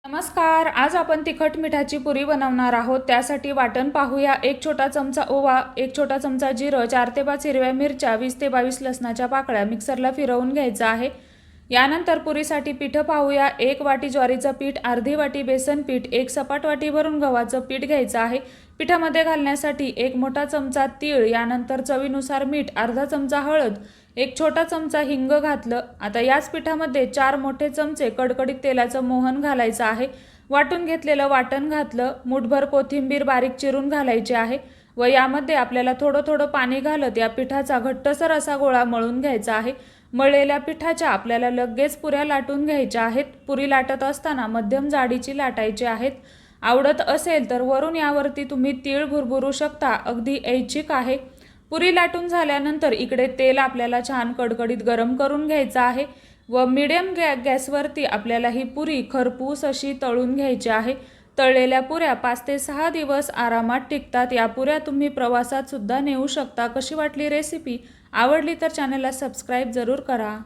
नमस्कार, आज आपण तिखट मिठाची पुरी बनवणार आहोत। त्यासाठी वाटण पाहूया। 1 छोटा चमचा ओवा, 1 छोटा चमचा जिरं, 4 ते 5 हिरव्या मिरच्या, 20 ते 22 लसणाच्या पाकळ्या मिक्सरला फिरवून घ्यायचं आहे। यानंतर पुरीसाठी पीठ पाहूया। 1 वाटी ज्वारीचं पीठ, अर्धी वाटी बेसन पीठ, 1 सपाट वाटी भरून गव्हाचं पीठ घ्यायचं आहे। पिठामध्ये घालण्यासाठी 1 मोठा चमचा तीळ, यानंतर चवीनुसार मीठ, अर्धा चमचा हळद, 1 छोटा चमचा हिंग घातलं। आता याच पिठामध्ये 4 मोठे चमचे कडकडीत तेलाचं मोहन घालायचं आहे। वाटून घेतलेलं वाटण घातलं। मुठभर कोथिंबीर बारीक चिरून घालायची आहे व यामध्ये आपल्याला थोडं थोडं पाणी घालत या पिठाचा घट्टसर असा गोळा मळून घ्यायचा आहे। मळलेल्या पिठाच्या आपल्याला लगेच पुऱ्या लाटून घ्यायच्या आहेत। पुरी लाटत असताना मध्यम जाडीची लाटायची आहेत। आवडत असेल तर वरून यावरती तुम्ही तीळ भुरभुरू शकता, अगदी ऐच्छिक आहे। पुरी लाटून झाल्यानंतर इकडे तेल आपल्याला छान कडकडीत गरम करून घ्यायचं आहे व मीडियम गॅसवरती आपल्याला ही पुरी खरपूस अशी तळून घ्यायची आहे। तळलेल्या पुऱ्या 5 ते 6 दिवस आरामात टिकतात। या पुऱ्या तुम्ही प्रवासात सुद्धा नेऊ शकता। कशी वाटली रेसिपी? आवडली तर चॅनलला सबस्क्राईब जरूर करा।